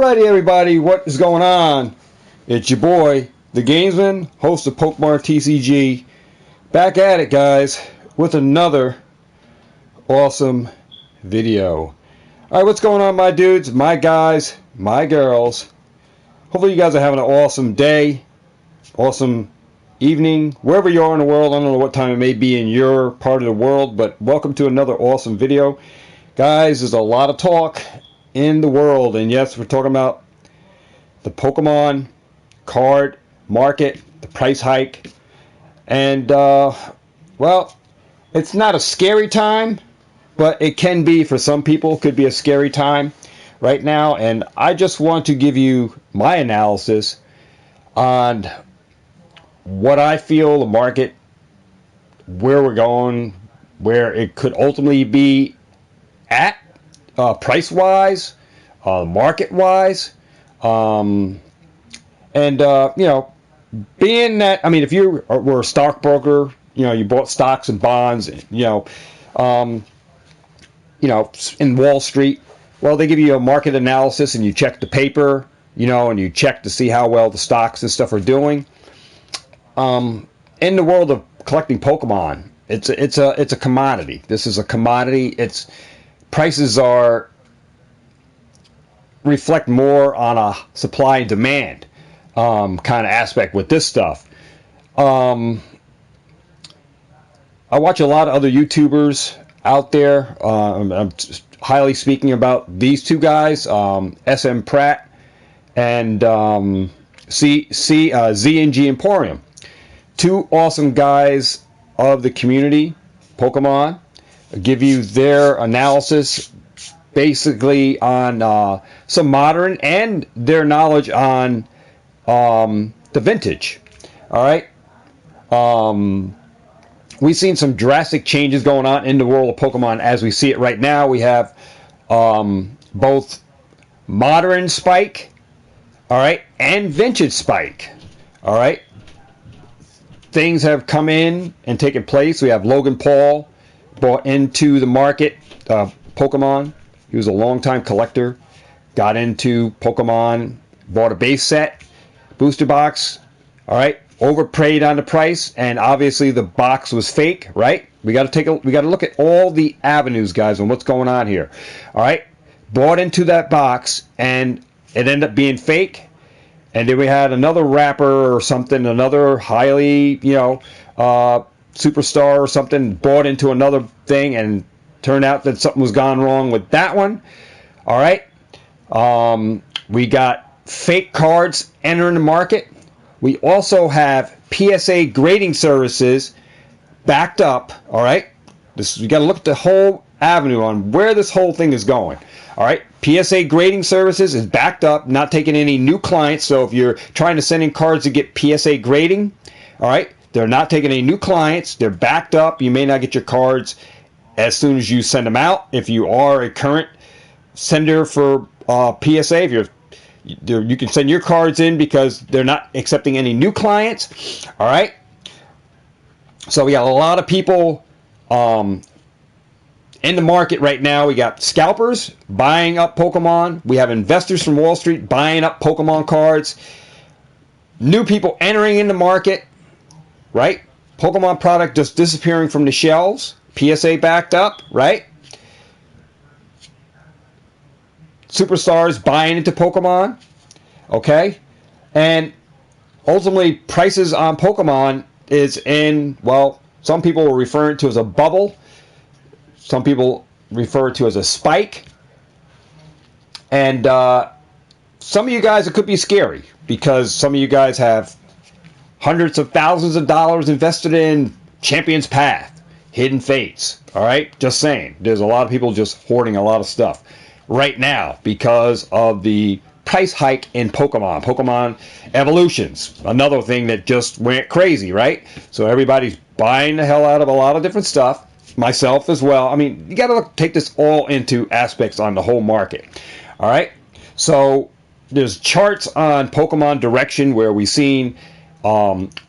Alrighty, everybody, what is going on? It's your boy, Thegamesmen, host of Pokemart TCG, back at it, guys, with another awesome video. Alright, what's going on, my dudes, my guys, my girls? Hopefully you guys are having an awesome day, awesome evening, wherever you are in the world. I don't know what time it may be in your part of the world, but welcome to another awesome video. Guys, there's a lot of talk in the world, and yes, we're talking about the Pokemon card market, the price hike, and well, it's not a scary time, but it can be for some people. Could be a scary time right now, and I just want to give you my analysis on what I feel the market, where we're going, where it could ultimately be at, price-wise, market-wise, and you know, being that, I mean, if you were a stockbroker, you know, you bought stocks and bonds, you know, in Wall Street, well, they give you a market analysis and you check the paper, you know, and you check to see how well the stocks and stuff are doing. In the world of collecting Pokemon, it's a commodity. This is a commodity. Its prices reflect more on a supply and demand kind of aspect with this stuff. I watch a lot of other YouTubers out there. I'm highly speaking about these two guys, SM Pratt and Z&G Emporium. Two awesome guys of the community, Pokemon, give you their analysis basically on some modern and their knowledge on the vintage. Alright? We've seen some drastic changes going on in the world of Pokemon as we see it right now. We have both modern spike, alright, and vintage spike. Alright? Things have come in and taken place. We have Logan Paul brought into the market, Pokemon. He was a longtime collector, got into Pokemon, bought a base set, booster box, all right, overpaid on the price, and obviously the box was fake, right? We got to look at all the avenues, guys, on what's going on here. All right, bought into that box and it ended up being fake. And then we had another rapper or something, another highly, you know, superstar or something, bought into another thing, and turned out that something was gone wrong with that one. All right. We got fake cards entering the market. We also have PSA grading services backed up. All right. You got to look at the whole avenue on where this whole thing is going. All right. PSA grading services is backed up, not taking any new clients. So if you're trying to send in cards to get PSA grading, all right, they're not taking any new clients. They're backed up. You may not get your cards as soon as you send them out. If you are a current sender for PSA, if you can send your cards in because they're not accepting any new clients. All right. So we got a lot of people in the market right now. We got scalpers buying up Pokemon. We have investors from Wall Street buying up Pokemon cards. New people entering in the market, right? Pokemon product just disappearing from the shelves. PSA backed up, right? Superstars buying into Pokemon, okay? And ultimately, prices on Pokemon is in, well, some people will refer to it as a bubble. Some people refer to it as a spike. And some of you guys, it could be scary because some of you guys have hundreds of thousands of dollars invested in Champion's Path, Hidden Fates. All right? Just saying. There's a lot of people just hoarding a lot of stuff right now because of the price hike in Pokemon. Pokemon Evolutions, another thing that just went crazy, right? So everybody's buying the hell out of a lot of different stuff. Myself as well. I mean, you got to take this all into aspects on the whole market. All right. So there's charts on Pokemon Direction where we've seen a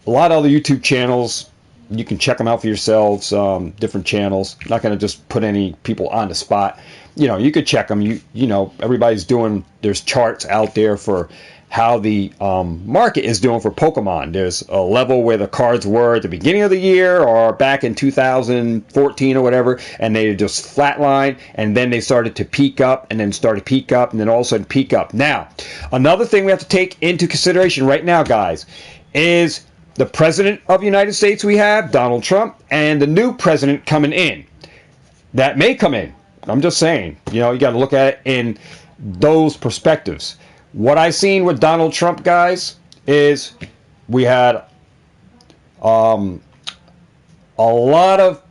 lot of other YouTube channels You can check them out for yourselves, different channels. Not going to just put any people on the spot. You know, you could check them. You know, everybody's doing, there's charts out there for how the market is doing for Pokemon. There's a level where the cards were at the beginning of the year or back in 2014 or whatever, and they just flatline, and then they started to peak up, and then started peak up, and then all of a sudden peak up. Now, another thing we have to take into consideration right now, guys, is the president of the United States we have, Donald Trump, and the new president coming in. That may come in. I'm just saying, you know, you got to look at it in those perspectives. What I seen with Donald Trump, guys, is we had a lot of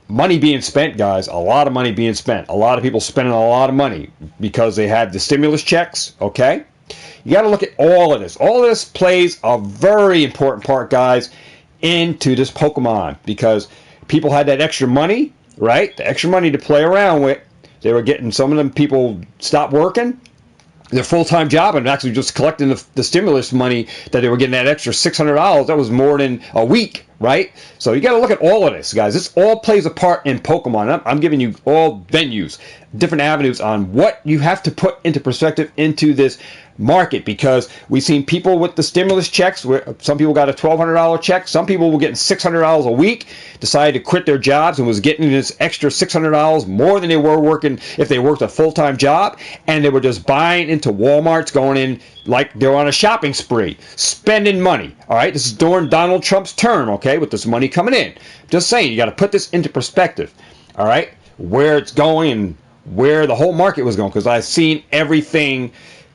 money being spent, guys. A lot of money being spent. A lot of people spending a lot of money because they had the stimulus checks, okay? You got to look at all of this. All of this plays a very important part, guys, into this Pokemon, because people had that extra money, right? The extra money to play around with. They were getting, some of them people stopped working their full-time job and actually just collecting the stimulus money that they were getting, that extra $600. That was more than a week, right? So you got to look at all of this, guys. This all plays a part in Pokemon. I'm giving you all venues, different avenues on what you have to put into perspective into this market, because we've seen people with the stimulus checks, where some people got a $1,200 check, some people were getting $600 a week, decided to quit their jobs and was getting this extra $600 more than they were working if they worked a full-time job, and they were just buying into Walmarts, going in like they're on a shopping spree, spending money. All right, this is during Donald Trump's term, okay, with this money coming in. Just saying, you got to put this into perspective, all right, where it's going and where the whole market was going, because I've seen everything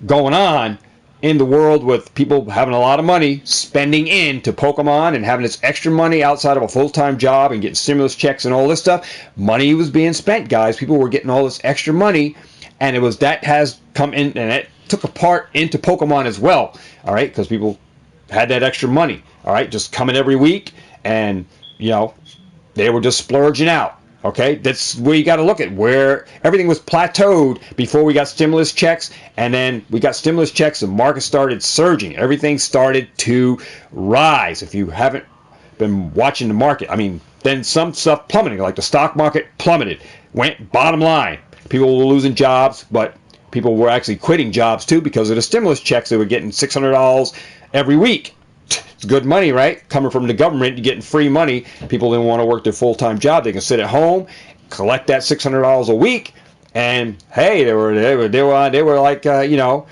going on in the world with people having a lot of money spending into Pokemon and having this extra money outside of a full-time job and getting stimulus checks and all this stuff. Money was being spent, guys. People were getting all this extra money, and it was, that has come in, and it took a part into Pokemon as well, all right, because people had that extra money, all right, just coming every week, and, you know, they were just splurging out. Okay, that's where you got to look at, where everything was plateaued before we got stimulus checks, and then we got stimulus checks, the market started surging. Everything started to rise. If you haven't been watching the market, I mean, then some stuff plummeting, like the stock market plummeted, went bottom line. People were losing jobs, but people were actually quitting jobs too because of the stimulus checks. They were getting $600 every week. It's good money, right? Coming from the government, you're getting free money. People didn't want to work their full-time job. They can sit at home, collect that $600 a week, and hey, they were like, you know,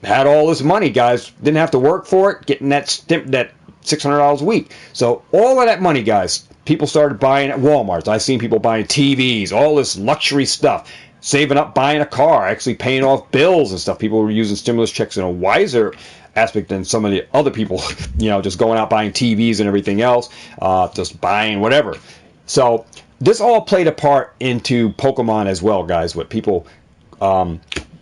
had all this money, guys. Didn't have to work for it, getting that $600 a week. So all of that money, guys, people started buying at Walmart. I've seen people buying TVs, all this luxury stuff, saving up, buying a car, actually paying off bills and stuff. People were using stimulus checks in a wiser aspect than some of the other people, you know, just going out buying TVs and everything else, just buying whatever. So this all played a part into Pokemon as well, guys, with people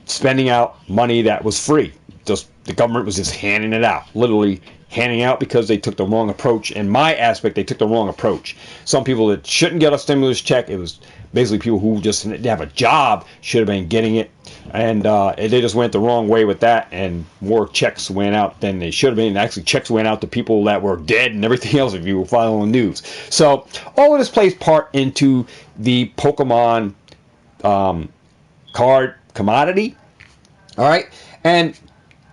spending out money that was free. Just the government was just handing it out, literally handing out, because they took the wrong approach. In my aspect, they took the wrong approach. Some people that shouldn't get a stimulus check, it was basically people who just didn't have a job should have been getting it, and they just went the wrong way with that, and more checks went out than they should have been. And actually, checks went out to people that were dead and everything else, if you were following the news. So all of this plays part into the Pokemon card commodity, all right, and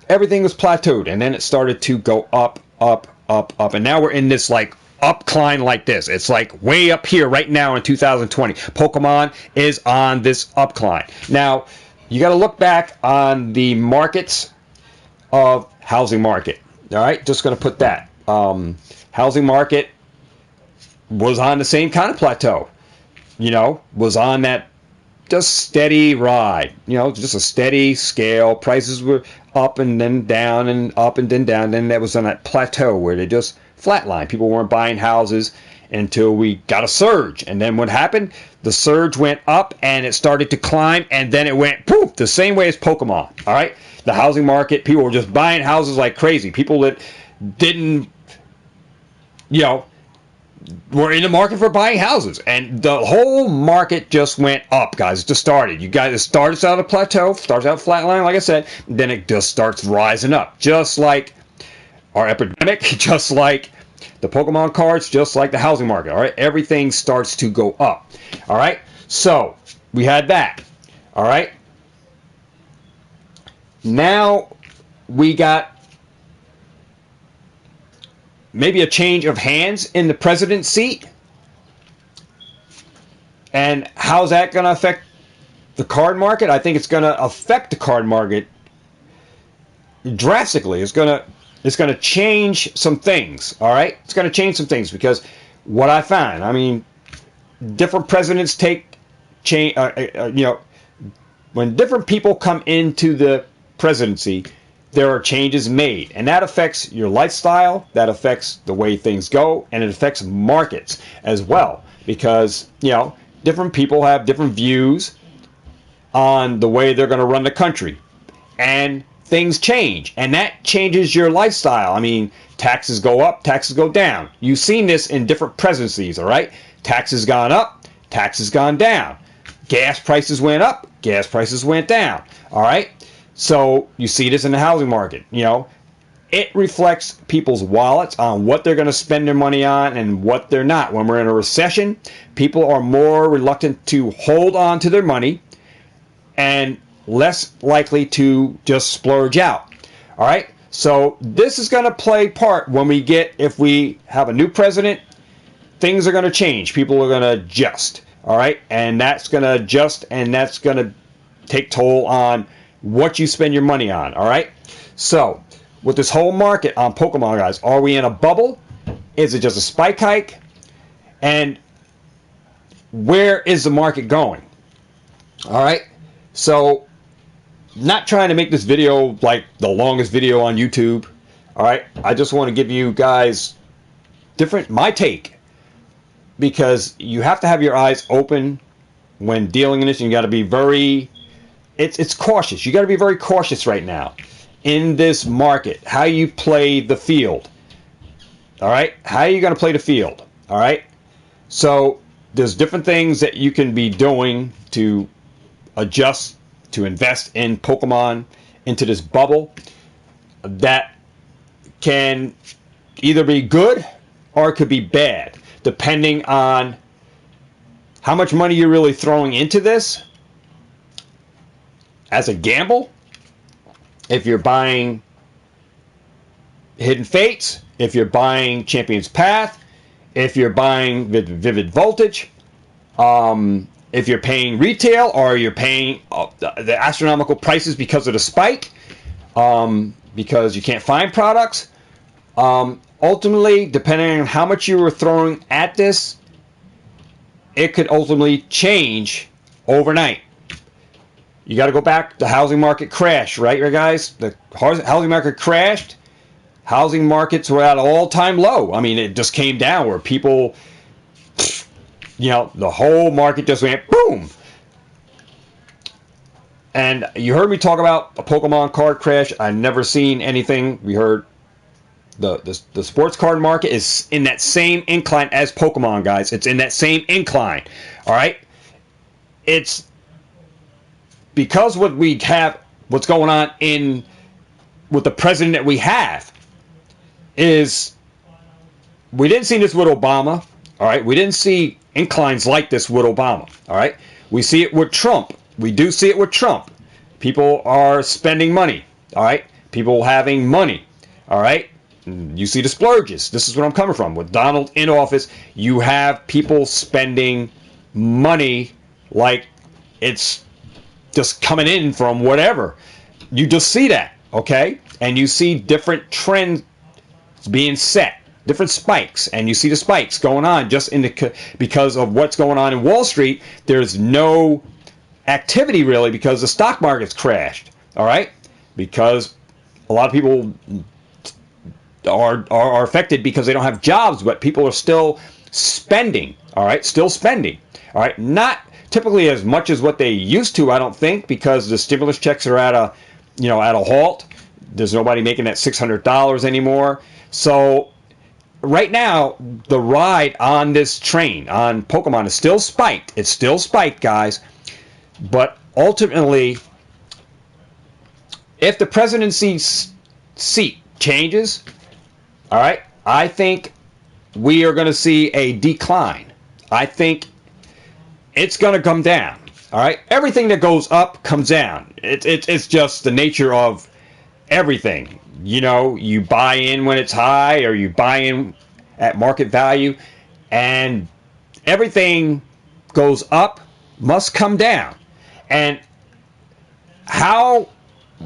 everything was plateaued, and then it started to go up, up, up, up, and now we're in this like upcline like this. It's like way up here right now in 2020. Pokemon is on this upcline. Now, you got to look back on the markets of housing market. All right, just going to put that. Housing market was on the same kind of plateau. You know, was on that just steady ride. You know, just a steady scale. Prices were up and then down and up and then down. Then that was on that plateau where they just flatline. People weren't buying houses until we got a surge. And then what happened? The surge went up and it started to climb, and then it went poof, the same way as Pokemon. All right? The housing market, people were just buying houses like crazy. People that didn't, you know, were in the market for buying houses. And the whole market just went up, guys. It just started. You guys, it starts out a plateau, starts out flatline, like I said, then it just starts rising up. Just like our epidemic, just like The Pokemon cards, just like the housing market, all right? Everything starts to go up, all right? So, we had that, all right? Now, we got maybe a change of hands in the president's seat. And how's that going to affect the card market? I think it's going to affect the card market drastically. It's going to change some things, all right? It's going to change some things because what I found, I mean, different presidents take change, when different people come into the presidency, there are changes made, and that affects your lifestyle, that affects the way things go, and it affects markets as well, because, different people have different views on the way they're going to run the country, and things change, and that changes your lifestyle. I mean, taxes go up, taxes go down. You've seen this in different presidencies, all right? Taxes gone up, taxes gone down. Gas prices went up, gas prices went down, all right? So you see this in the housing market. It reflects people's wallets on what they're going to spend their money on and what they're not. When we're in a recession, people are more reluctant to hold on to their money and less likely to just splurge out. All right? So this is going to play part if we have a new president, things are going to change. People are going to adjust. All right? And that's going to adjust, and that's going to take toll on what you spend your money on. All right? So with this whole market on Pokemon, guys, are we in a bubble? Is it just a spike hike? And where is the market going? All right? So, not trying to make this video like the longest video on YouTube. All right? I just want to give you guys my take. Because you have to have your eyes open when dealing in this. And you got to be it's cautious. You got to be very cautious right now in this market. How you play the field. All right? How are you going to play the field? All right? So, there's different things that you can be doing to adjust, to invest in Pokemon, into this bubble that can either be good or it could be bad, depending on how much money you're really throwing into this as a gamble. If you're buying Hidden Fates, if you're buying Champion's Path, if you're buying Vivid Voltage, if you're paying retail or you're paying the astronomical prices because of the spike, because you can't find products. Ultimately, depending on how much you were throwing at this, it could ultimately change overnight. You got to go back. The housing market crashed, right, guys? The housing market crashed. Housing markets were at an all-time low. I mean, it just came down where people, the whole market just went boom. And you heard me talk about a Pokemon card crash. I've never seen anything. We heard the sports card market is in that same incline as Pokemon, guys. It's in that same incline. All right? It's because what's going on with the president that we have is we didn't see this with Obama. All right? We didn't see inclines like this with Obama. All right? We see it with Trump. We do see it with Trump. People are spending money. All right? People having money. All right? You see the splurges. This is where I'm coming from. With Donald in office, you have people spending money like it's just coming in from whatever. You just see that, okay? And you see different trends being set, different spikes, and you see the spikes going on just because of what's going on in Wall Street. There's no activity really because the stock market's crashed, all right? Because a lot of people are affected because they don't have jobs, but people are still spending, all right? Still spending, all right? Not typically as much as what they used to, I don't think, because the stimulus checks are at a halt. There's nobody making that $600 anymore. So right now, the ride on this train on Pokemon is still spiked. It's still spiked, guys. But ultimately, if the presidency seat changes, all right, I think we are going to see a decline. I think it's going to come down. All right, everything that goes up comes down. It's just the nature of everything. You know, you buy in when it's high, or you buy in at market value, and everything goes up must come down. And how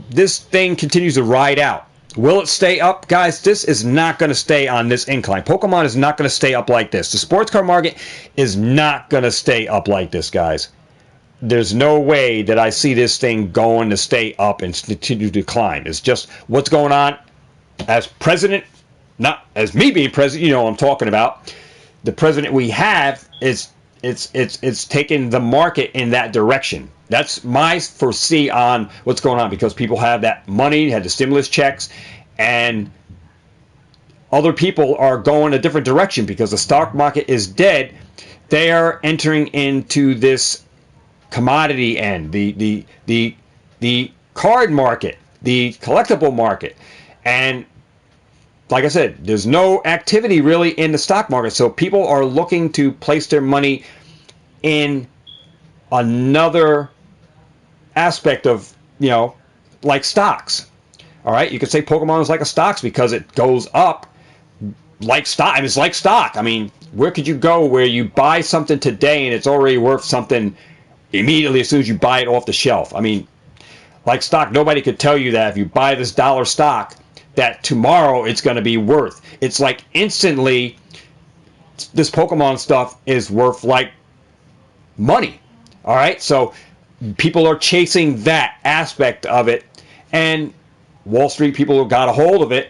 this thing continues to ride out. Will it stay up? Guys, this is not going to stay on this incline. Pokemon is not going to stay up like this. The sports card market is not going to stay up like this, guys. There's no way that I see this thing going to stay up and continue to decline. It's just what's going on as president, not as me being president, you know what I'm talking about. The president we have is it's taking the market in that direction. That's my foresee on what's going on, because people have that money, had the stimulus checks, and other people are going a different direction because the stock market is dead. They are entering into this commodity end, the card market, the collectible market. And like I said, there's no activity really in the stock market, so people are looking to place their money in another aspect of, you know, like stocks. All right, you could say Pokemon is like a stocks because it goes up like stock. It's like stock. I mean, where could you go where you buy something today and it's already worth something immediately as soon as you buy it off the shelf? I mean, like stock, nobody could tell you that if you buy this dollar stock that tomorrow it's going to be worth. It's like instantly this Pokemon stuff is worth like money. All right, so people are chasing that aspect of it, and Wall Street people have got a hold of it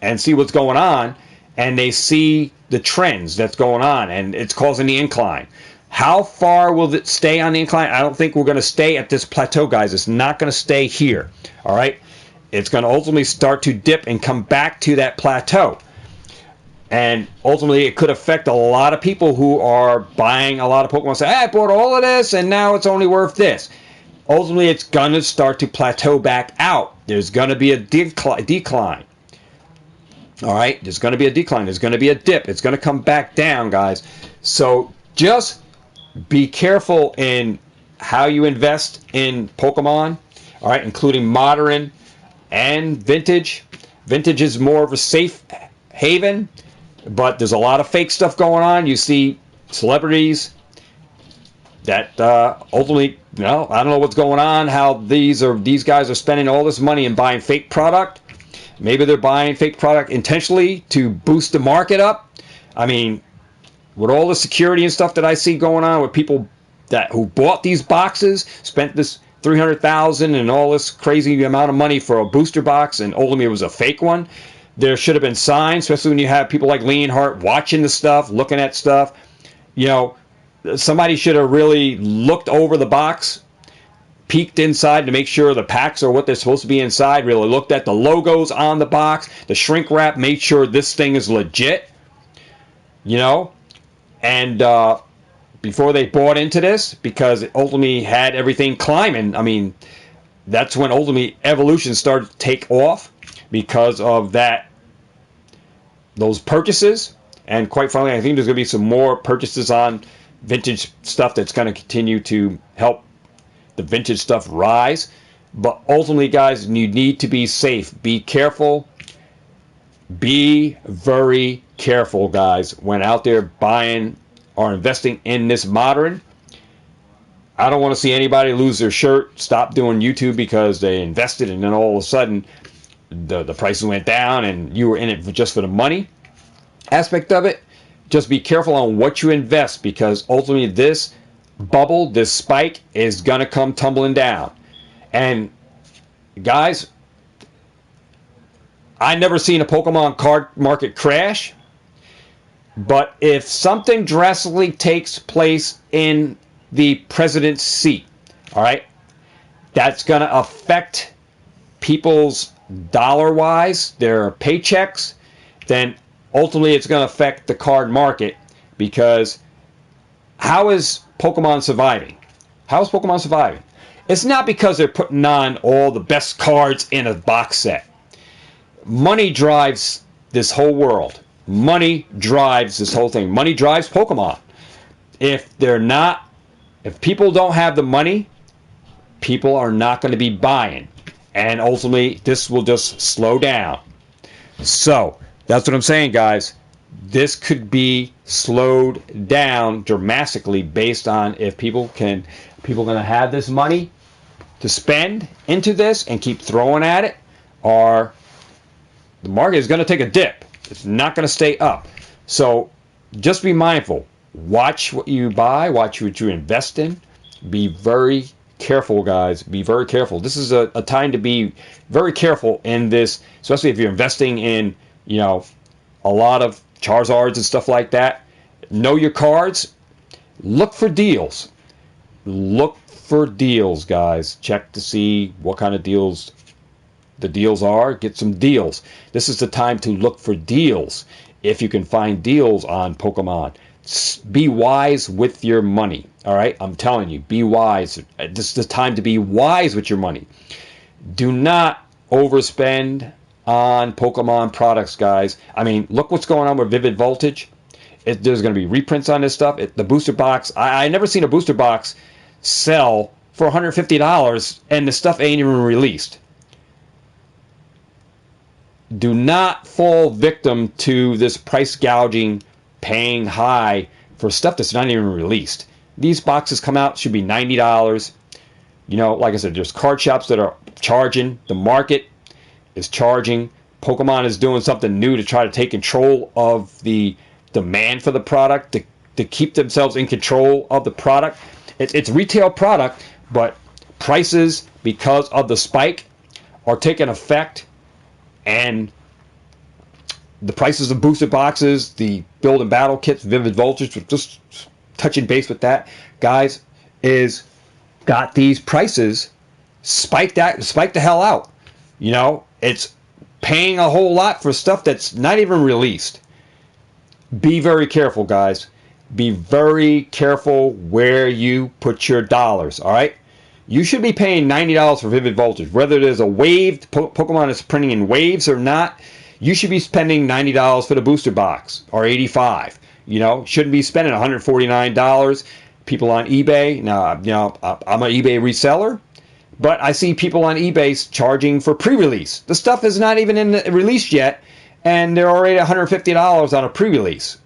and see what's going on, and they see the trends that's going on, and it's causing the incline. How far will it stay on the incline? I don't think we're going to stay at this plateau, guys. It's not going to stay here. All right, it's going to ultimately start to dip and come back to that plateau. And ultimately, it could affect a lot of people who are buying a lot of Pokemon. Say, hey, I bought all of this, and now it's only worth this. Ultimately, it's going to start to plateau back out. There's going to be a decline. All right? There's going to be a decline. There's going to be a dip. It's going to come back down, guys. So just be careful in how you invest in Pokemon, all right, including modern and vintage. Vintage is more of a safe haven, but there's a lot of fake stuff going on. You see celebrities that ultimately, you know, I don't know what's going on, how these guys are spending all this money and buying fake product. Maybe they're buying fake product intentionally to boost the market up. I mean, with all the security and stuff that I see going on with people who bought these boxes, spent this $300,000 and all this crazy amount of money for a booster box, and ultimately it was a fake one. There should have been signs, especially when you have people like Leonhardt watching the stuff, looking at stuff. You know, somebody should have really looked over the box, peeked inside to make sure the packs are what they're supposed to be inside, really looked at the logos on the box, the shrink wrap, made sure this thing is legit, you know, and before they bought into this, because it ultimately had everything climbing. I mean, that's when ultimately evolution started to take off, because of those purchases. And quite frankly, I think there's going to be some more purchases on vintage stuff that's going to continue to help the vintage stuff rise. But ultimately, guys, you need to be safe. Be careful. Be very careful, guys, when out there buying or investing in this modern. I don't want to see anybody lose their shirt, stop doing YouTube because they invested and then all of a sudden the prices went down and you were in it just for the money aspect of it. Just be careful on what you invest, because ultimately this bubble, this spike, is going to come tumbling down. And guys, I never seen a Pokemon card market crash, but if something drastically takes place in the president's seat, all right, that's going to affect people's dollar-wise, their paychecks, then ultimately it's going to affect the card market. Because how is Pokemon surviving? How is Pokemon surviving? It's not because they're putting on all the best cards in a box set. Money drives this whole world. money drives this whole thing. Money drives Pokemon. If people don't have the money, people are not going to be buying. And ultimately, this will just slow down. So, that's what I'm saying, guys. This could be slowed down dramatically based on if people going to have this money to spend into this and keep throwing at it, or the market is going to take a dip. It's not going to stay up. So just be mindful. Watch what you buy. Watch what you invest in. Be very careful, guys. Be very careful. This is a time to be very careful in this, especially if you're investing in, a lot of Charizards and stuff like that. Know your cards. Look for deals. Look for deals, guys. Check to see what kind of deals the deals are. Get some deals. This is the time to look for deals. If you can find deals on Pokemon, be wise with your money. All right, I'm telling you, be wise. This is the time to be wise with your money. Do not overspend on Pokemon products, guys. I mean, look what's going on with Vivid Voltage. There's going to be reprints on this stuff. The booster box. I never seen a booster box sell for $150 and the stuff ain't even released. Do not fall victim to this price gouging, paying high for stuff that's not even released. These boxes come out, should be $90. Like I said, there's card shops that are charging. The market is charging. Pokemon is doing something new to try to take control of the demand for the product, to keep themselves in control of the product. It's retail product, but prices, because of the spike, are taking effect. And the prices of booster boxes, the build and battle kits, Vivid Voltage, just touching base with that, guys, is got these prices spiked the hell out. It's paying a whole lot for stuff that's not even released. Be very careful, guys. Be very careful where you put your dollars, all right? You should be paying $90 for Vivid Voltage. Whether there's a wave, Pokemon is printing in waves or not, you should be spending $90 for the booster box, or $85. Shouldn't be spending $149. People on eBay, now, I'm an eBay reseller, but I see people on eBay charging for pre-release. The stuff is not even in the release yet, and they're already $150 on a pre-release.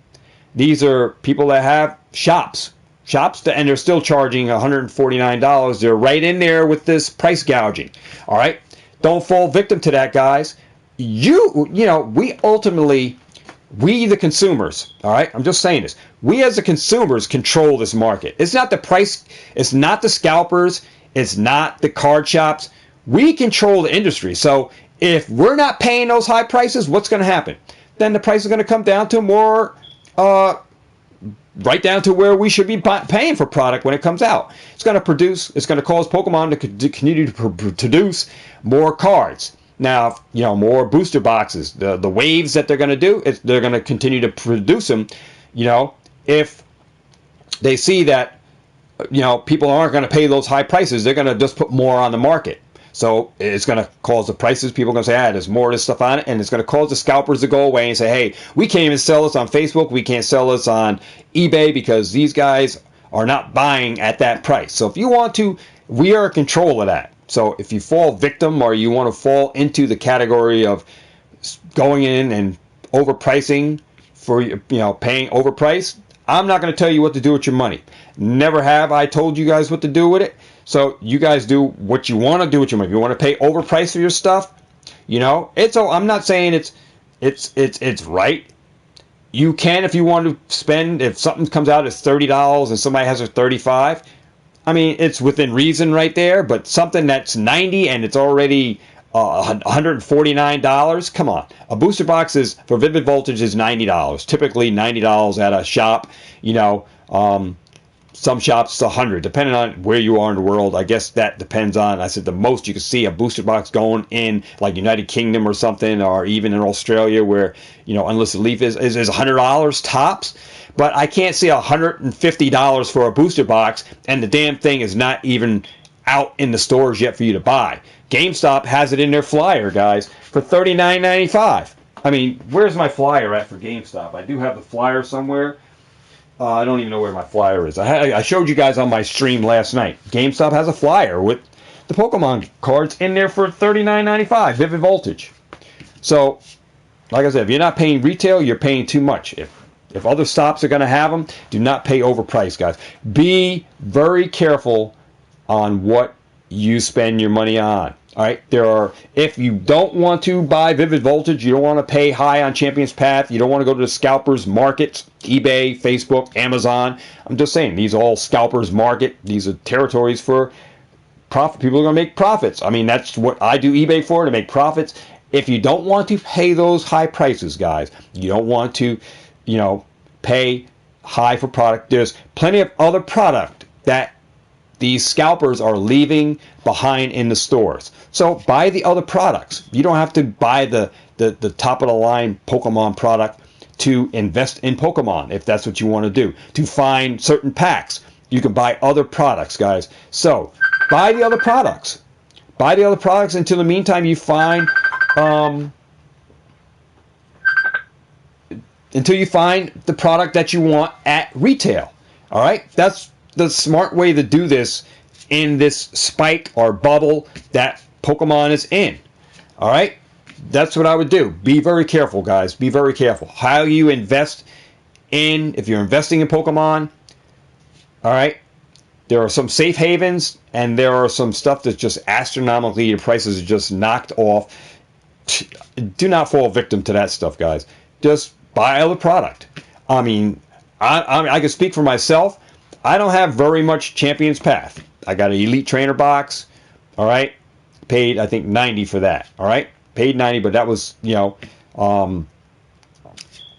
These are people that have shops, and they're still charging $149. They're right in there with this price gouging. All right, don't fall victim to that, guys. We ultimately, the consumers, all right, I'm just saying this, we as the consumers control this market. It's not the price, it's not the scalpers, it's not the card shops. We control the industry. So if we're not paying those high prices, what's going to happen? Then the price is going to come down to more, right down to where we should be paying for product when it comes out. It's going to cause Pokemon to continue to produce more cards. Now, more booster boxes. The waves that they're going to do, they're going to continue to produce them. If they see that, people aren't going to pay those high prices, they're going to just put more on the market. So it's going to cause the prices. People are going to say, there's more of this stuff on it. And it's going to cause the scalpers to go away and say, hey, we can't even sell this on Facebook. We can't sell this on eBay because these guys are not buying at that price. So if you want to, we are in control of that. So if you fall victim or you want to fall into the category of going in and overpricing for, paying overpriced, I'm not going to tell you what to do with your money. Never have I told you guys what to do with it. So you guys do what you want to do with your money. If you want to pay overpriced for your stuff, I'm not saying it's right. You can, if you want to spend, if something comes out as $30 and somebody has a $35, I mean, it's within reason right there. But something that's $90 and it's already $149, come on. A booster box for Vivid Voltage is $90. Typically $90 at a shop. Some shops it's $100, depending on where you are in the world. I guess that depends on. I said the most you can see a booster box going in like United Kingdom or something, or even in Australia where Unlisted Leaf is $100 tops. But I can't see $150 for a booster box, and the damn thing is not even out in the stores yet for you to buy. GameStop has it in their flyer, guys, for $39.95. I mean, where's my flyer at for GameStop? I do have the flyer somewhere. I don't even know where my flyer is. I showed you guys on my stream last night. GameStop has a flyer with the Pokemon cards in there for $39.95, Vivid Voltage. So, like I said, if you're not paying retail, you're paying too much. If other stops are going to have them, do not pay overpriced, guys. Be very careful on what you spend your money on. All right, if you don't want to buy Vivid Voltage, you don't want to pay high on Champions Path, you don't want to go to the scalpers markets, eBay, Facebook, Amazon. I'm just saying, these are all scalpers market. These are territories for profit. People are going to make profits. I mean, that's what I do eBay for, to make profits. If you don't want to pay those high prices, guys, you don't want to, pay high for product. There's plenty of other product that these scalpers are leaving behind in the stores. So buy the other products. You don't have to buy the top of the line Pokemon product to invest in Pokemon if that's what you want to do. To find certain packs, you can buy other products, guys. So buy the other products. Buy the other products until the meantime you find the product that you want at retail. All right? That's the smart way to do this in this spike or bubble that Pokemon is in. All right? That's what I would do. Be very careful, guys. Be very careful. How you invest if you're investing in Pokemon, all right? There are some safe havens, and there are some stuff that's just astronomically, your prices are just knocked off. Do not fall victim to that stuff, guys. Just buy other product. I mean, I can speak for myself. I don't have very much Champions Path. I got an Elite Trainer box. All right, paid I think $90 for that. All right, paid $90, but that was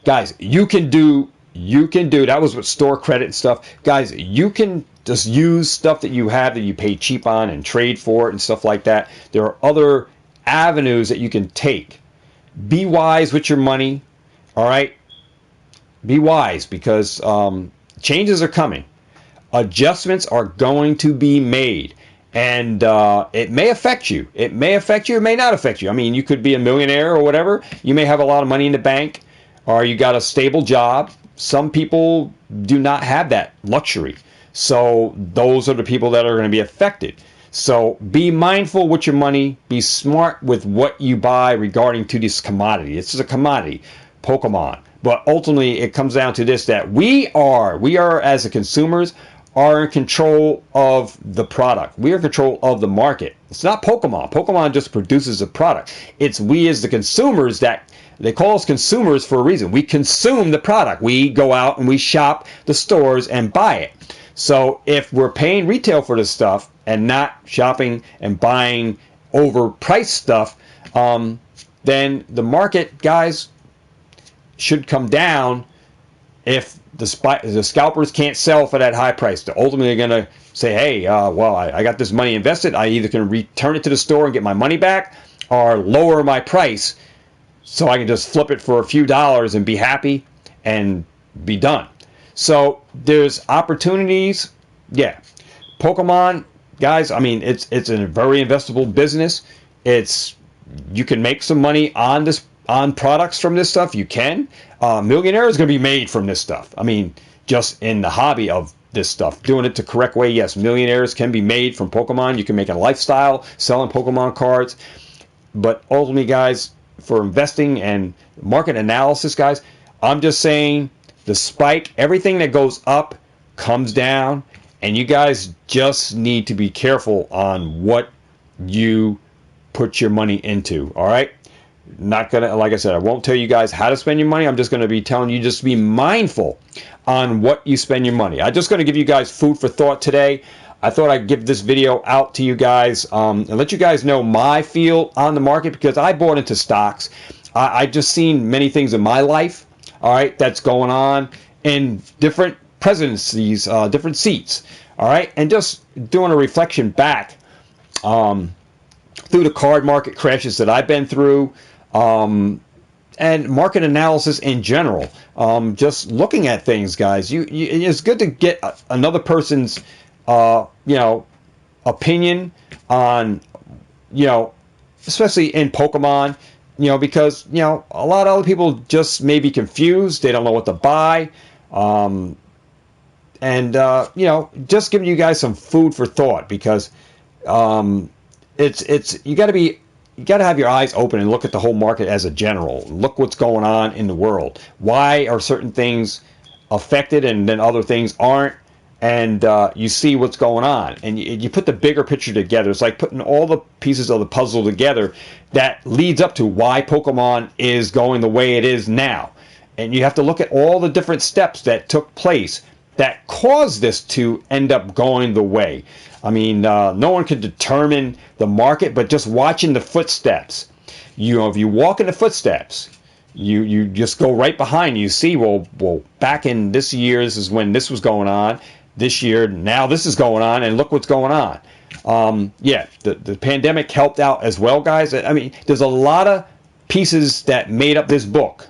guys. You can do. That was with store credit and stuff, guys. You can just use stuff that you have that you pay cheap on and trade for it and stuff like that. There are other avenues that you can take. Be wise with your money. All right, be wise because changes are coming. Adjustments are going to be made, and it may affect you. It may affect you. It may not affect you. I mean, you could be a millionaire or whatever. You may have a lot of money in the bank, or you got a stable job. Some people do not have that luxury. So those are the people that are going to be affected. So be mindful with your money. Be smart with what you buy regarding to this commodity. This is a commodity, Pokemon. But ultimately, it comes down to this, that we are as the consumers, are in control of the product. We are in control of the market. It's not Pokemon. Pokemon just produces a product. It's we as the consumers that, they call us consumers for a reason. We consume the product. We go out and we shop the stores and buy it. So if we're paying retail for this stuff and not shopping and buying overpriced stuff, then the market, guys, should come down if the scalpers can't sell for that high price. They're ultimately going to say, hey, I got this money invested. I either can return it to the store and get my money back or lower my price so I can just flip it for a few dollars and be happy and be done. So there's opportunities. Yeah. Pokemon, guys, I mean, it's a very investable business. You can make some money on products from this stuff. You can. Millionaire is going to be made from this stuff. I mean, just in the hobby of this stuff, doing it the correct way. Yes, millionaires can be made from Pokemon. You can make a lifestyle selling Pokemon cards. But ultimately, guys, for investing and market analysis, guys, I'm just saying the spike, everything that goes up comes down, and you guys just need to be careful on what you put your money into. All right? Not gonna, like I said, I won't tell you guys how to spend your money. I'm just going to be telling you just be mindful on what you spend your money. I'm just going to give you guys food for thought today. I thought I'd give this video out to you guys and let you guys know my feel on the market, because I bought into stocks. I just seen many things in my life, all right, that's going on in different presidencies, different seats, all right, and just doing a reflection back through the card market crashes that I've been through, and market analysis in general. Just looking at things, guys. It's good to get another person's opinion on, especially in Pokemon. because, a lot of other people just may be confused. They don't know what to buy. Um, and, just giving you guys some food for thought, because um, you got to have your eyes open and look at the whole market as a general. Look what's going on in the world. Why are certain things affected and then other things aren't? And you see what's going on, and you put the bigger picture together. It's like putting all the pieces of the puzzle together that leads up to why Pokemon is going the way it is now. And you have to look at all the different steps that took place that caused this to end up going the way. I mean, no one can determine the market, but just watching the footsteps. If you walk in the footsteps, you just go right behind. You see, well, back in this year, this is when this was going on. This year, now this is going on, and look what's going on. The pandemic helped out as well, guys. I mean, there's a lot of pieces that made up this book,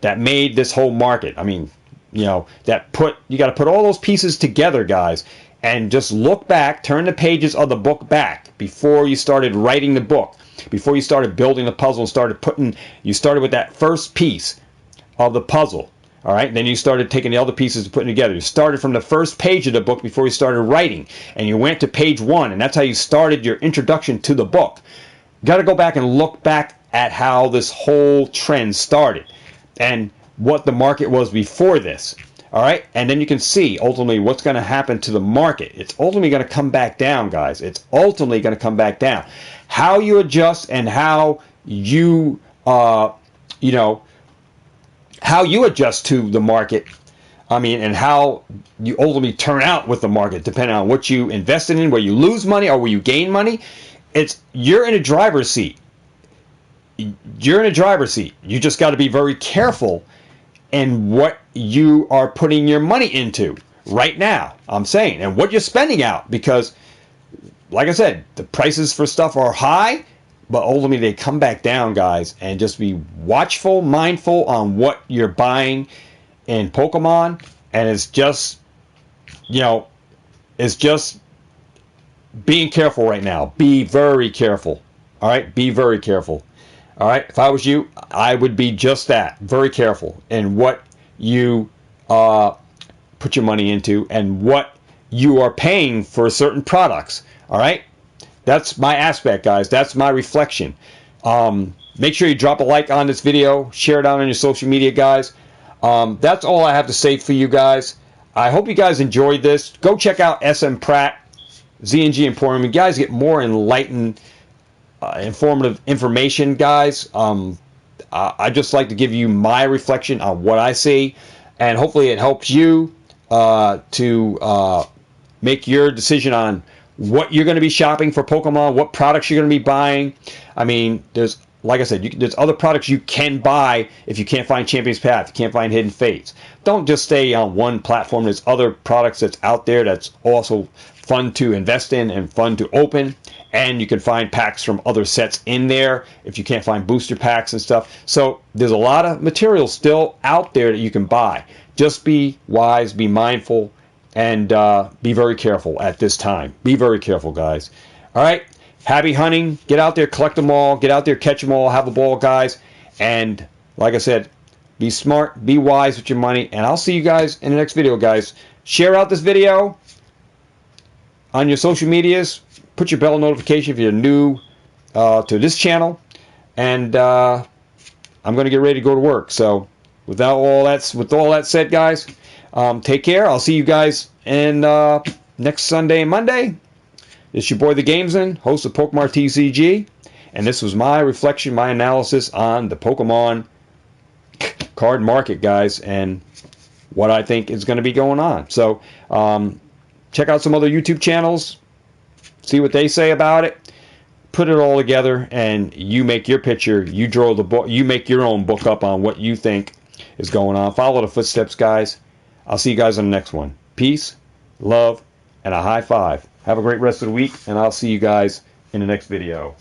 that made this whole market. I mean, you got to put all those pieces together, guys, and just look back, turn the pages of the book back before you started writing the book, before you started building the puzzle, and you started with that first piece of the puzzle. All right, then you started taking the other pieces and putting together. You started from the first page of the book before you started writing, and you went to page 1, and that's how you started your introduction to the book. You got to go back and look back at how this whole trend started and what the market was before this. All right, and then you can see ultimately what's going to happen to the market. It's ultimately going to come back down, guys. It's ultimately going to come back down. How you adjust and how you, how you adjust to the market, and how you ultimately turn out with the market, depending on what you invested in, where you lose money or where you gain money. You're in a driver's seat. You're in a driver's seat. You just got to be very careful in what you are putting your money into right now, I'm saying, and what you're spending out, because, like I said, the prices for stuff are high, but ultimately they come back down, guys, and just be watchful, mindful on what you're buying in Pokemon. And it's just being careful right now. Be very careful. All right, be very careful. All right, if I was you, I would be just that, very careful in what you put your money into and what you are paying for certain products. All right. That's my aspect, guys. That's my reflection. Make sure you drop a like on this video. Share it out on your social media, guys. That's all I have to say for you guys. I hope you guys enjoyed this. Go check out SM Pratt, ZNG Emporium. You guys get more enlightened, informative information, guys. I just like to give you my reflection on what I see, and hopefully it helps you to make your decision on what you're going to be shopping for Pokemon, what products you're going to be buying. I mean, like I said, there's other products you can buy if you can't find Champion's Path, you can't find Hidden Fates. Don't just stay on one platform. There's other products that's out there that's also fun to invest in and fun to open. And you can find packs from other sets in there if you can't find booster packs and stuff. So there's a lot of material still out there that you can buy. Just be wise, be mindful, and be very careful at this time. Be very careful, guys. All right. Happy hunting. Get out there, collect them all. Get out there, catch them all. Have a ball, guys. And like I said, be smart, be wise with your money. And I'll see you guys in the next video, guys. Share out this video on your social medias. Put your bell notification if you're new to this channel. And I'm going to get ready to go to work. So with all that said, guys, take care. I'll see you guys in next Sunday and Monday. It's your boy Thegamesmen, host of Pokemart TCG, and this was my reflection, my analysis on the Pokemon card market, guys, and what I think is going to be going on. So check out some other YouTube channels, see what they say about it, put it all together, and you make your picture. You draw the book. You make your own book up on what you think is going on. Follow the footsteps, guys. I'll see you guys on the next one. Peace, love, and a high five. Have a great rest of the week, and I'll see you guys in the next video.